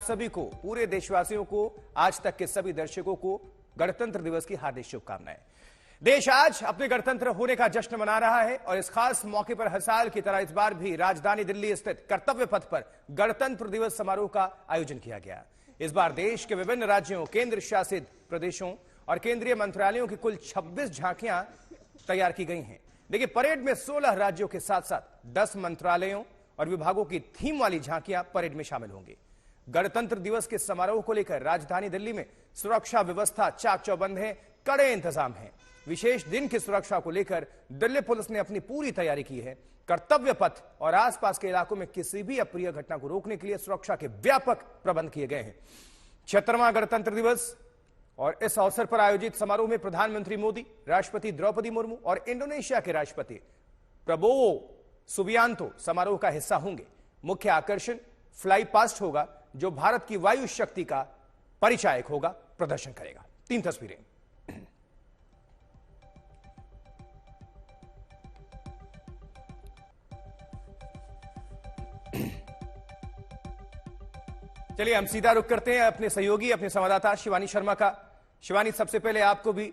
सभी को, पूरे देशवासियों को, आज तक के सभी दर्शकों को गणतंत्र दिवस की हार्दिक शुभकामनाएं। देश आज अपने गणतंत्र होने का जश्न मना रहा है और इस खास मौके पर हर साल की तरह इस बार भी राजधानी दिल्ली स्थित कर्तव्य पथ पर गणतंत्र दिवस समारोह का आयोजन किया गया। इस बार देश के विभिन्न राज्यों, केंद्र शासित प्रदेशों और केंद्रीय मंत्रालयों की कुल 26 झांकियां तैयार की गई हैं। देखिए, परेड में 16 राज्यों के साथ साथ 10 मंत्रालयों और विभागों की थीम वाली झांकियां परेड में शामिल होंगी। गणतंत्र दिवस के समारोह को लेकर राजधानी दिल्ली में सुरक्षा व्यवस्था चाक चौबंद है, कड़े इंतजाम हैं। विशेष दिन की सुरक्षा को लेकर दिल्ली पुलिस ने अपनी पूरी तैयारी की है। कर्तव्य पथ और आसपास के इलाकों में किसी भी अप्रिय घटना को रोकने के लिए सुरक्षा के व्यापक प्रबंध किए गए हैं। 76वां गणतंत्र दिवस और इस अवसर पर आयोजित समारोह में प्रधानमंत्री मोदी, राष्ट्रपति द्रौपदी मुर्मू और इंडोनेशिया के राष्ट्रपति प्रबोवो सुबियांतो समारोह का हिस्सा होंगे। मुख्य आकर्षण फ्लाई पास्ट होगा, जो भारत की वायु शक्ति का परिचायक होगा, प्रदर्शन करेगा। 3 तस्वीरें। चलिए हम सीधा रुख करते हैं अपने सहयोगी, अपने संवाददाता शिवानी शर्मा का। शिवानी, सबसे पहले आपको भी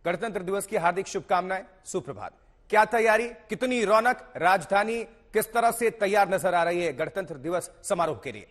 गणतंत्र दिवस की हार्दिक शुभकामनाएं। सुप्रभात। क्या तैयारी, कितनी रौनक, राजधानी किस तरह से तैयार नजर आ रही है गणतंत्र दिवस समारोह के लिए?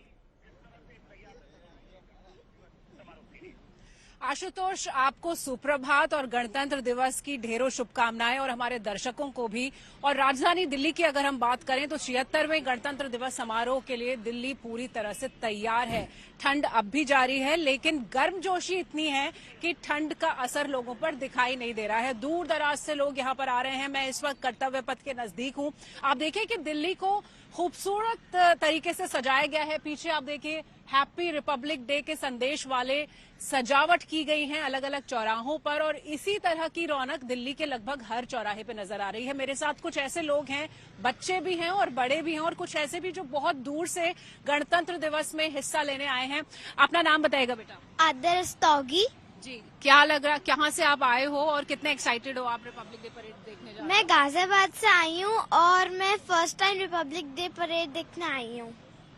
आशुतोष, आपको सुप्रभात और गणतंत्र दिवस की ढेरों शुभकामनाएं और हमारे दर्शकों को भी। और राजधानी दिल्ली की अगर हम बात करें तो 76वें गणतंत्र दिवस समारोह के लिए दिल्ली पूरी तरह से तैयार है। ठंड अब भी जारी है, लेकिन गर्मजोशी इतनी है कि ठंड का असर लोगों पर दिखाई नहीं दे रहा है। दूर दराज से लोग यहाँ पर आ रहे हैं। मैं इस वक्त कर्तव्य पथ के नजदीक हूँ। आप देखिए कि दिल्ली को खूबसूरत तरीके से सजाया गया है। पीछे आप देखिए हैप्पी रिपब्लिक डे के संदेश वाले सजावट की गई है अलग अलग चौराहों पर, और इसी तरह की रौनक दिल्ली के लगभग हर चौराहे पे नजर आ रही है। मेरे साथ कुछ ऐसे लोग हैं, बच्चे भी हैं और बड़े भी हैं, और कुछ ऐसे भी जो बहुत दूर से गणतंत्र दिवस में हिस्सा लेने आए हैं। अपना नाम बताइएगा बेटा। आदर स्तौगी जी, क्या लग रहा, कहाँ से आप आए हो और कितने एक्साइटेड हो आप रिपब्लिक डे परेड देखने जा रहे हो? मैं गाजियाबाद से आई हूँ और मैं first time Republic day parade देखने आई हूँ।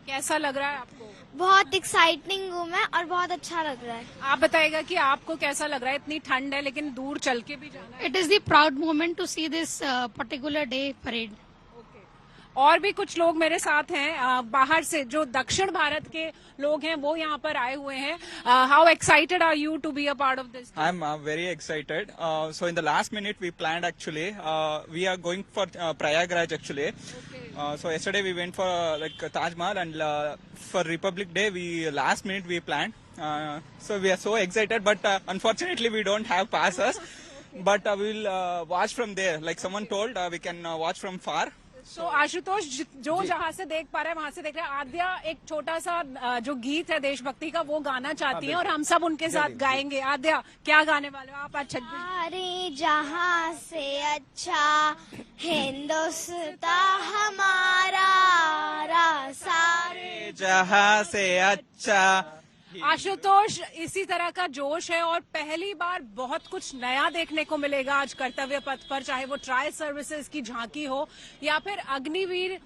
कैसा लग रहा है आपको? बहुत एक्साइटिंग हूँ मैं और बहुत अच्छा लग रहा है। आप बताइएगा कि आपको कैसा लग रहा है? इतनी ठंड है लेकिन दूर चल के भी जाना है। It is the proud moment to see this particular day parade. और भी कुछ लोग मेरे साथ हैं बाहर से, जो दक्षिण भारत के लोग हैं, वो यहाँ पर आए हुए हैं। How excited are you to be a part of this? I'm very excited. So in the last minute we planned actually. We are going for Prayagraj actually. Okay. So yesterday we went for like Taj Mahal, and for Republic Day we last minute we planned. So we are so excited, but unfortunately we don't have passes. But we'll watch from there. Like someone told, we can watch from far. तो आशुतोष, जो जहाँ से देख पा रहे हैं वहाँ से देख रहे हैं। आद्या एक छोटा सा जो गीत है देशभक्ति का, वो गाना चाहती हैं और हम सब उनके साथ गाएंगे। आद्या, क्या गाने वाले हो आप? अच्छा, सारे जहाँ से अच्छा हिंदुस्तान हमारा, सारे जहाँ से अच्छा। आशुतोष, इसी तरह का जोश है और पहली बार बहुत कुछ नया देखने को मिलेगा आज कर्तव्य पथ पर, चाहे वो ट्रायल सर्विसेज की झांकी हो या फिर अग्निवीर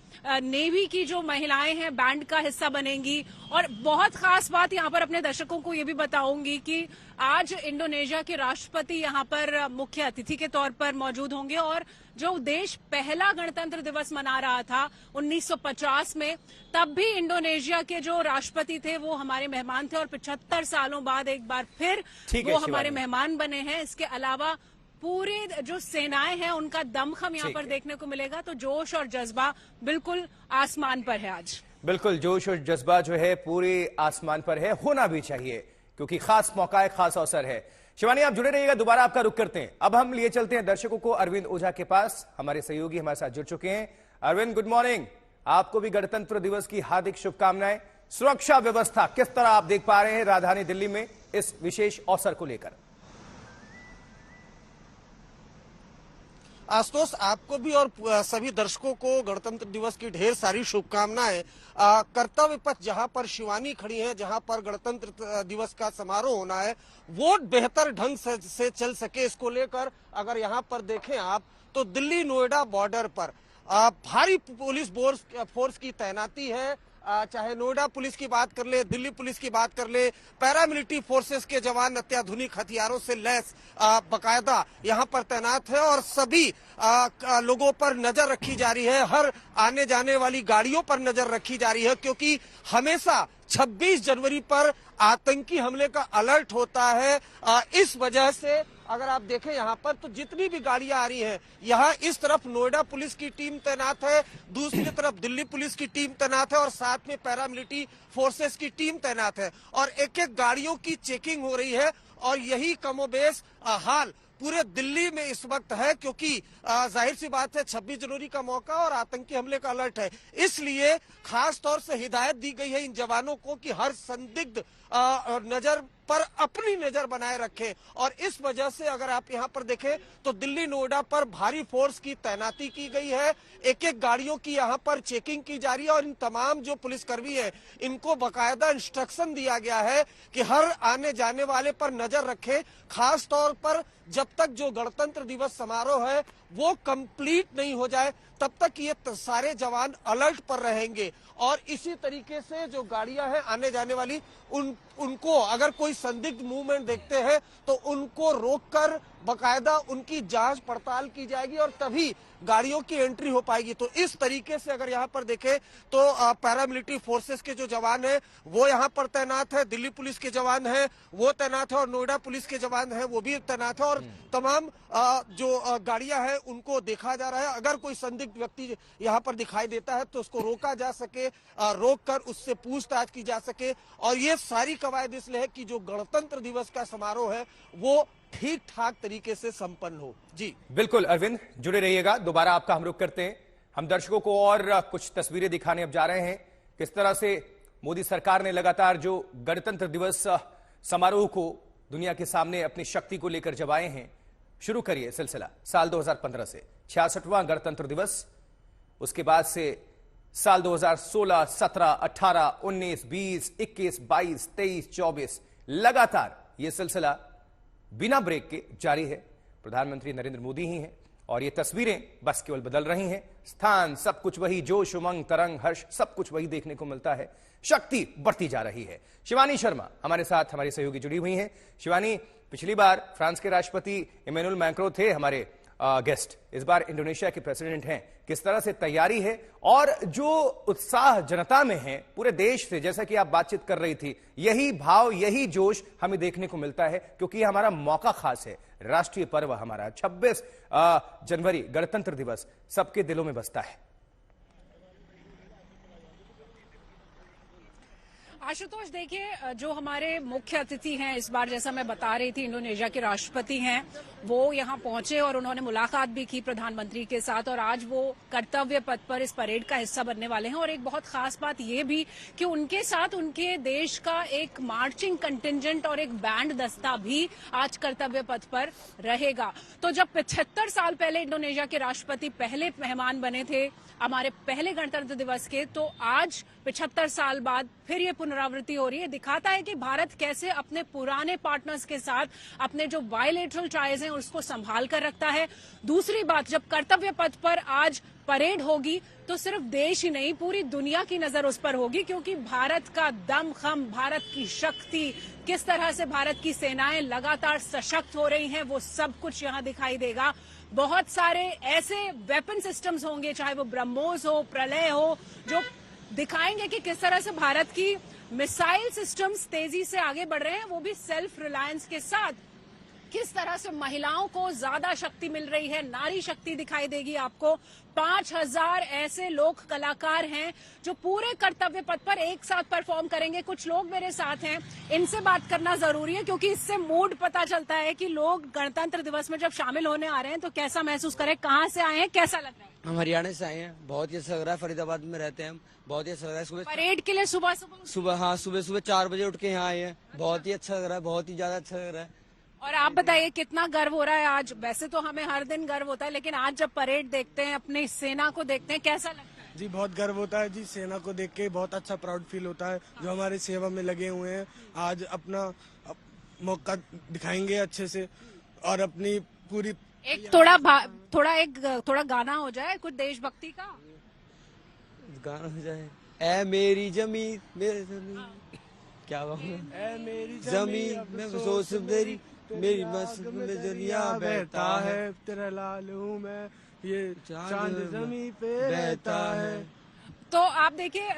नेवी की जो महिलाएं हैं बैंड का हिस्सा बनेंगी। और बहुत खास बात यहाँ पर अपने दर्शकों को ये भी बताऊंगी कि आज इंडोनेशिया के राष्ट्रपति यहाँ पर मुख्य अतिथि के तौर पर मौजूद होंगे। और जो देश पहला गणतंत्र दिवस मना रहा था 1950 में, तब भी इंडोनेशिया के जो राष्ट्रपति थे वो हमारे मेहमान थे, और 75 सालों बाद एक बार फिर वो हमारे मेहमान बने हैं। इसके अलावा पूरी जो सेनाएं हैं उनका दमखम यहाँ पर देखने को मिलेगा। तो जोश और जज्बा बिल्कुल आसमान पर है आज। बिल्कुल, जोश और जज्बा जो है पूरे आसमान पर है, होना भी चाहिए क्योंकि खास मौका है, खास अवसर है। शिवानी, आप जुड़े रहिएगा, दोबारा आपका रुख करते हैं। अब हम लिए चलते हैं दर्शकों को अरविंद ओझा के पास। हमारे सहयोगी हमारे साथ जुड़ चुके हैं। Arvind, good morning. आपको भी गणतंत्र दिवस की हार्दिक शुभकामनाएं। सुरक्षा व्यवस्था किस तरह आप देख पा रहे हैं राजधानी दिल्ली में इस विशेष अवसर को लेकर? आशुतोष, आपको भी और सभी दर्शकों को गणतंत्र दिवस की ढेर सारी शुभकामनाएं। कर्तव्य पथ जहां पर शिवानी खड़ी है, जहां पर गणतंत्र दिवस का समारोह होना है, वोट बेहतर ढंग से चल सके, इसको लेकर अगर यहां पर देखें आप तो दिल्ली नोएडा बॉर्डर पर भारी पुलिस फोर्स की तैनाती है। चाहे नोएडा पुलिस की बात कर ले, दिल्ली पुलिस की बात कर ले, पैरामिलिट्री फोर्सेस के जवान अत्याधुनिक हथियारों से लैस बकायदा यहाँ पर तैनात है और सभी लोगों पर नजर रखी जा रही है। हर आने जाने वाली गाड़ियों पर नजर रखी जा रही है, क्योंकि हमेशा 26 जनवरी पर आतंकी हमले का अलर्ट होता है। इस वजह से अगर आप देखें यहाँ पर तो जितनी भी गाड़ियां आ रही हैं, यहाँ इस तरफ नोएडा पुलिस की टीम तैनात है, दूसरी तरफ दिल्ली पुलिस की टीम तैनात है और साथ में पैरामिलिट्री फोर्सेस की टीम तैनात है और एक एक गाड़ियों की चेकिंग हो रही है। और यही कमोबेश हाल पूरे दिल्ली में इस वक्त है, क्योंकि जाहिर सी बात है 26 जनवरी का मौका और आतंकी हमले का अलर्ट है। इसलिए खास तौर से हिदायत दी गई है इन जवानों को कि हर संदिग्ध नजर पर अपनी नजर बनाए रखें। और इस वजह से अगर आप यहाँ पर देखें तो दिल्ली नोएडा पर भारी फोर्स की तैनाती की गई है, एक एक गाड़ियों की यहाँ पर चेकिंग की जा रही है और इन तमाम जो पुलिसकर्मी हैं इनको बकायदा इंस्ट्रक्शन दिया गया है कि हर आने जाने वाले पर नजर रखें। खास तौर पर जब तक जो गणतंत्र दिवस समारोह है वो कंप्लीट नहीं हो जाए तब तक ये सारे जवान अलर्ट पर रहेंगे और इसी तरीके से जो गाड़ियां हैं आने जाने वाली उनको अगर कोई संदिग्ध मूवमेंट देखते हैं तो उनको रोककर बकायदा उनकी जांच पड़ताल की जाएगी और तभी गाड़ियों की एंट्री हो पाएगी। तो इस तरीके से अगर यहाँ पर देखें तो पैरामिलिट्री फोर्सेस के जो जवान हैं वो यहाँ पर तैनात है, दिल्ली पुलिस के जवान हैं वो तैनात है और नोएडा पुलिस के जवान हैं वो भी तैनात है और तमाम जो गाड़ियां हैं उनको देखा जा रहा है। अगर कोई संदिग्ध व्यक्ति यहाँ पर दिखाई देता है तो उसको रोका जा सके, रोककर उससे पूछताछ की जा सके। और ये सारी कवायद इसलिए है कि जो गणतंत्र दिवस का समारोह है वो ठीक ठाक तरीके से संपन्न हो। जी बिल्कुल अरविंद, जुड़े रहिएगा, दोबारा आपका हम रुख करते हैं। हम दर्शकों को और कुछ तस्वीरें दिखाने अब जा रहे हैं, किस तरह से मोदी सरकार ने लगातार जो गणतंत्र दिवस समारोह को दुनिया के सामने अपनी शक्ति को लेकर जब आए हैं। शुरू करिए सिलसिला साल 2015 से 66वां गणतंत्र दिवस, उसके बाद से साल 2016, 17, 18, 19, 20, 21, 22, 23, 24 लगातार यह सिलसिला बिना ब्रेक के जारी है। प्रधानमंत्री नरेंद्र मोदी ही हैं और ये तस्वीरें बस केवल बदल रही हैं, स्थान सब कुछ वही, जोश उमंग तरंग हर्ष सब कुछ वही देखने को मिलता है, शक्ति बढ़ती जा रही है। शिवानी शर्मा हमारे साथ हमारी सहयोगी जुड़ी हुई हैं। शिवानी, पिछली बार फ्रांस के राष्ट्रपति इमैनुअल मैक्रों थे हमारे गेस्ट, इस बार इंडोनेशिया के प्रेसिडेंट हैं, किस तरह से तैयारी है और जो उत्साह जनता में है पूरे देश से, जैसा कि आप बातचीत कर रही थी, यही भाव यही जोश हमें देखने को मिलता है क्योंकि ये हमारा मौका खास है, राष्ट्रीय पर्व हमारा 26 जनवरी गणतंत्र दिवस सबके दिलों में बसता है। आशुतोष, देखिए जो हमारे मुख्य अतिथि हैं इस बार, जैसा मैं बता रही थी, इंडोनेशिया के राष्ट्रपति हैं, वो यहाँ पहुंचे और उन्होंने मुलाकात भी की प्रधानमंत्री के साथ और आज वो कर्तव्य पथ पर इस परेड का हिस्सा बनने वाले हैं। और एक बहुत खास बात ये भी कि उनके साथ उनके देश का एक मार्चिंग कंटिंजेंट और एक बैंड दस्ता भी आज कर्तव्य पथ पर रहेगा। तो जब 75 साल पहले इंडोनेशिया के राष्ट्रपति पहले मेहमान बने थे हमारे पहले गणतंत्र दिवस के, तो आज 75 साल बाद फिर ये पुनरावृत्ति हो रही है। दिखाता है कि भारत कैसे अपने पुराने पार्टनर्स के साथ अपने जो बायलैटरल टाइज हैं उसको संभाल कर रखता है। दूसरी बात, जब कर्तव्य पथ पर आज परेड होगी तो सिर्फ देश ही नहीं पूरी दुनिया की नजर उस पर होगी, क्योंकि भारत का दमखम, भारत की शक्ति, किस तरह से भारत की सेनाएं लगातार सशक्त हो रही हैं, वो सब कुछ यहाँ दिखाई देगा। बहुत सारे ऐसे वेपन सिस्टम्स होंगे, चाहे वो ब्रह्मोस हो, प्रलय हो, जो दिखाएंगे कि किस तरह से भारत की मिसाइल सिस्टम्स तेजी से आगे बढ़ रहे हैं, वो भी सेल्फ रिलायंस के साथ। किस तरह से महिलाओं को ज्यादा शक्ति मिल रही है, नारी शक्ति दिखाई देगी आपको। 5000 ऐसे लोक कलाकार हैं जो पूरे कर्तव्य पथ पर एक साथ परफॉर्म करेंगे। कुछ लोग मेरे साथ हैं, इनसे बात करना जरूरी है क्योंकि इससे मूड पता चलता है कि लोग गणतंत्र दिवस में जब शामिल होने आ रहे हैं तो कैसा महसूस करें। कहाँ से आए हैं, कैसा लग रहा है? हम हरियाणा से आए हैं, बहुत ही अच्छा लग रहा है। फरीदाबाद में रहते हैं हम, बहुत ही अच्छा लग रहा है। सुबह परेड के लिए सुबह हाँ, सुबह 4 बजे उठ के यहाँ आए हैं, बहुत ही अच्छा लग रहा है, बहुत ही ज्यादा अच्छा लग रहा है। और आप बताइए कितना गर्व हो रहा है आज? वैसे तो हमें हर दिन गर्व होता है, लेकिन आज जब परेड देखते हैं, अपनी सेना को देखते हैं, कैसा लगता है? जी बहुत गर्व होता है जी, सेना को देख के बहुत अच्छा प्राउड फील होता है। जो हमारे सेवा में लगे हुए हैं आज अपना मौका दिखाएंगे अच्छे से और अपनी पूरी एक थोड़ा गाना हो जाए कुछ देशभक्ति का। गाना हो जाए ए मेरी जमीन क्या ऐ मेरी जमीन में सोच तेरी मेरी मस्त में दुनिया बहता है तेरा लाल हूँ मैं, ये चांद जमी पे बहता है। तो आप देखिए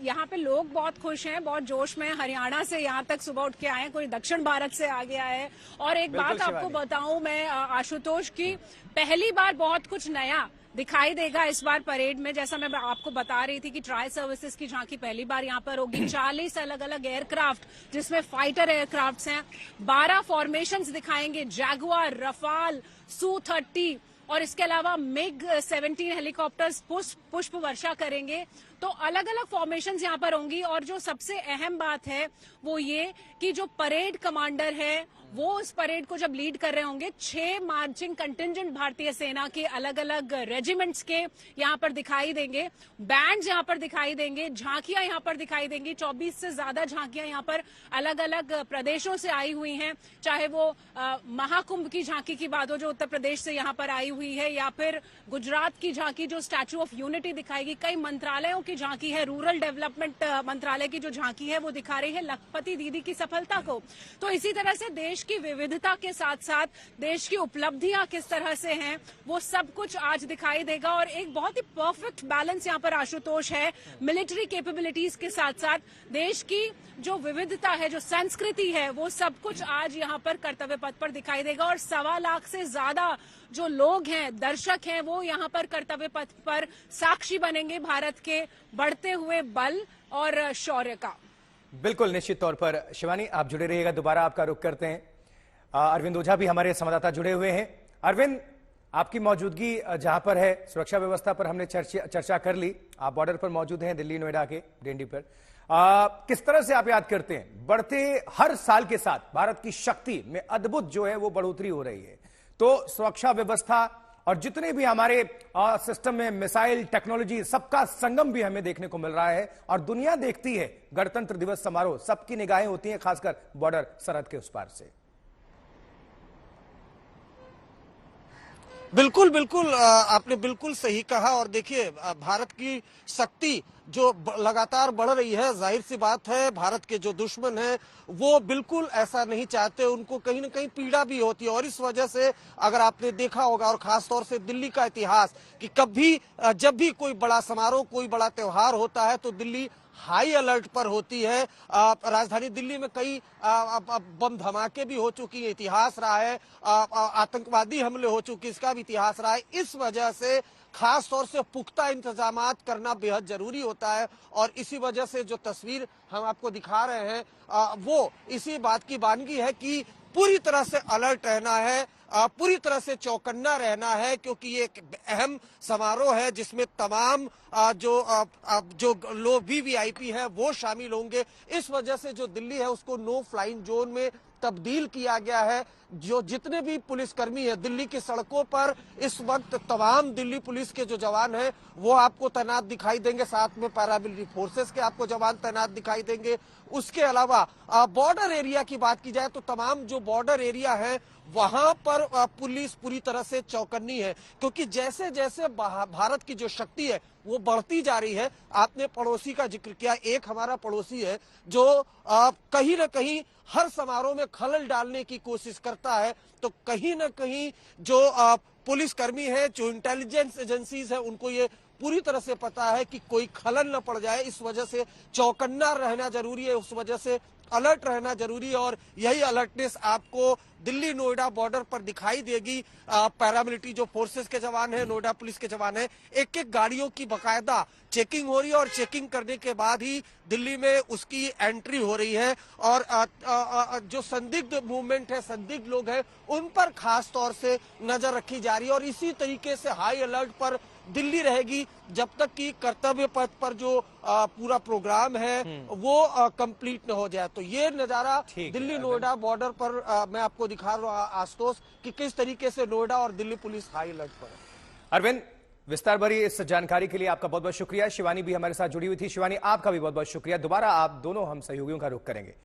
यहाँ पे लोग बहुत खुश हैं, बहुत जोश में। हरियाणा से यहाँ तक सुबह उठ के आए हैं, कोई दक्षिण भारत से आ गया है। और एक बात आपको बताऊं मैं आशुतोष की, पहली बार बहुत कुछ नया दिखाई देगा इस बार परेड में। जैसा मैं आपको बता रही थी कि ट्राई सर्विसेज की झांकी पहली बार यहाँ पर होगी। 40 अलग अलग एयरक्राफ्ट जिसमें फाइटर एयरक्राफ्ट हैं, 12 फॉर्मेशंस दिखाएंगे, जैगुआर, रफाल, Su-30 और इसके अलावा MiG-17 हेलीकॉप्टर्स पुष्प वर्षा करेंगे। तो अलग अलग फॉर्मेशंस यहाँ पर होंगी। और जो सबसे अहम बात है वो ये कि जो परेड कमांडर है वो इस परेड को जब लीड कर रहे होंगे, 6 मार्चिंग कंटिंजेंट भारतीय सेना के अलग अलग रेजिमेंट्स के यहाँ पर दिखाई देंगे। बैंड्स यहाँ पर दिखाई देंगे, झांकियां यहाँ पर दिखाई देंगी। 24 से ज्यादा झांकियां यहाँ पर अलग अलग प्रदेशों से आई हुई हैं, चाहे वो महाकुंभ की झांकी की बात हो जो उत्तर प्रदेश से यहाँ पर आई हुई है, या फिर गुजरात की झांकी जो स्टैच्यू ऑफ यूनिटी दिखाएगी। कई मंत्रालयों की झांकी है, रूरल डेवलपमेंट मंत्रालय की जो झांकी है वो दिखा रही है लखपति दीदी की सफलता को। तो इसी तरह से देश की विविधता के साथ साथ देश की उपलब्धियां किस तरह से हैं वो सब कुछ आज दिखाई देगा। और एक बहुत ही परफेक्ट बैलेंस यहाँ पर आशुतोष है, मिलिट्री कैपेबिलिटीज के साथ साथ देश की जो विविधता है, जो संस्कृति है, वो सब कुछ आज यहाँ पर कर्तव्य पथ पर दिखाई देगा। और 1.25 लाख से ज्यादा जो लोग हैं, दर्शक हैं, वो यहाँ पर कर्तव्य पथ पर साक्षी बनेंगे भारत के बढ़ते हुए बल और शौर्य का। बिल्कुल निश्चित तौर पर शिवानी आप जुड़े रहिएगा। दोबारा आपका रुख करते हैं। अरविंद ओझा भी हमारे संवाददाता जुड़े हुए हैं। अरविंद, आपकी मौजूदगी जहां पर है, सुरक्षा व्यवस्था पर हमने चर्चा कर ली। आप बॉर्डर पर मौजूद हैं, दिल्ली नोएडा के डेंडी पर। किस तरह से आप याद करते हैं, बढ़ते हर साल के साथ भारत की शक्ति में अद्भुत जो है वो बढ़ोतरी हो रही है, तो सुरक्षा व्यवस्था और जितने भी हमारे सिस्टम में मिसाइल टेक्नोलॉजी, सबका संगम भी हमें देखने को मिल रहा है। और दुनिया देखती है गणतंत्र दिवस समारोह, सबकी निगाहें होती हैं खासकर बॉर्डर सरहद के उस पार से। बिल्कुल बिल्कुल आपने बिल्कुल सही कहा। और देखिए भारत की शक्ति जो लगातार बढ़ रही है, जाहिर सी बात है भारत के जो दुश्मन हैं वो बिल्कुल ऐसा नहीं चाहते, उनको कहीं ना कहीं पीड़ा भी होती है। और इस वजह से अगर आपने देखा होगा, और खास तौर से दिल्ली का इतिहास, कि कभी जब भी कोई बड़ा समारोह, कोई बड़ा त्योहार होता है तो दिल्ली हाई अलर्ट पर होती है। राजधानी दिल्ली में कई बम धमाके भी हो चुकी है, इतिहास रहा है, आतंकवादी हमले हो चुके, इसका भी इतिहास रहा है। इस वजह से खास तौर से पुख्ता इंतजामात करना बेहद जरूरी होता है। और इसी वजह से जो तस्वीर हम आपको दिखा रहे हैं वो इसी बात की वानगी है कि पूरी तरह से अलर्ट रहना है, पूरी तरह से चौकन्ना रहना है, क्योंकि ये एक अहम समारोह है जिसमें तमाम जो लोग वीवीआईपी है वो शामिल होंगे। इस वजह से जो दिल्ली है उसको नो फ्लाइंग जोन में तब्दील किया गया है। जो जितने भी पुलिसकर्मी है दिल्ली की सड़कों पर इस वक्त, तमाम दिल्ली पुलिस के जो जवान हैं वो आपको तैनात दिखाई देंगे, साथ में पैरामिलिट्री फोर्सेस के आपको जवान तैनात दिखाई देंगे। उसके अलावा बॉर्डर एरिया की बात की जाए तो तमाम जो बॉर्डर एरिया है वहां पर पुलिस पूरी तरह से चौकन्नी है, क्योंकि जैसे जैसे भारत की जो शक्ति है वो बढ़ती जा रही है। आपने पड़ोसी का जिक्र किया, एक हमारा पड़ोसी है जो कहीं ना कहीं हर समारोह में खलल डालने की कोशिश करता है। तो कहीं ना कहीं जो पुलिसकर्मी है, जो इंटेलिजेंस एजेंसीज है, उनको ये पूरी तरह से पता है कि कोई खलल न पड़ जाए। इस वजह से चौकन्ना रहना जरूरी है, उस वजह से अलर्ट रहना जरूरी है। और यही अलर्टनेस आपको दिल्ली नोएडा बॉर्डर पर दिखाई देगी। पैरामिलिट्री जो फोर्सेस के जवान हैं, नोएडा पुलिस के जवान हैं, एक एक गाड़ियों की बकायदा चेकिंग हो रही है और चेकिंग करने के बाद ही दिल्ली में उसकी एंट्री हो रही है। और जो संदिग्ध मूवमेंट है, संदिग्ध लोग हैं, उन पर खास तौर से नजर रखी जा रही है। और इसी तरीके से हाई अलर्ट पर दिल्ली रहेगी जब तक कि कर्तव्य पथ पर जो पूरा प्रोग्राम है वो कंप्लीट न हो जाए। तो ये नजारा दिल्ली नोएडा बॉर्डर पर मैं आपको दिखा रहा हूँ आशुतोष, कि किस तरीके से नोएडा और दिल्ली पुलिस हाई अलर्ट पर है। अरविंद, विस्तार भरी इस जानकारी के लिए आपका बहुत बहुत शुक्रिया। शिवानी भी हमारे साथ जुड़ी हुई थी। शिवानी, आपका भी बहुत बहुत शुक्रिया। दोबारा आप दोनों हम सहयोगियों का रुख करेंगे।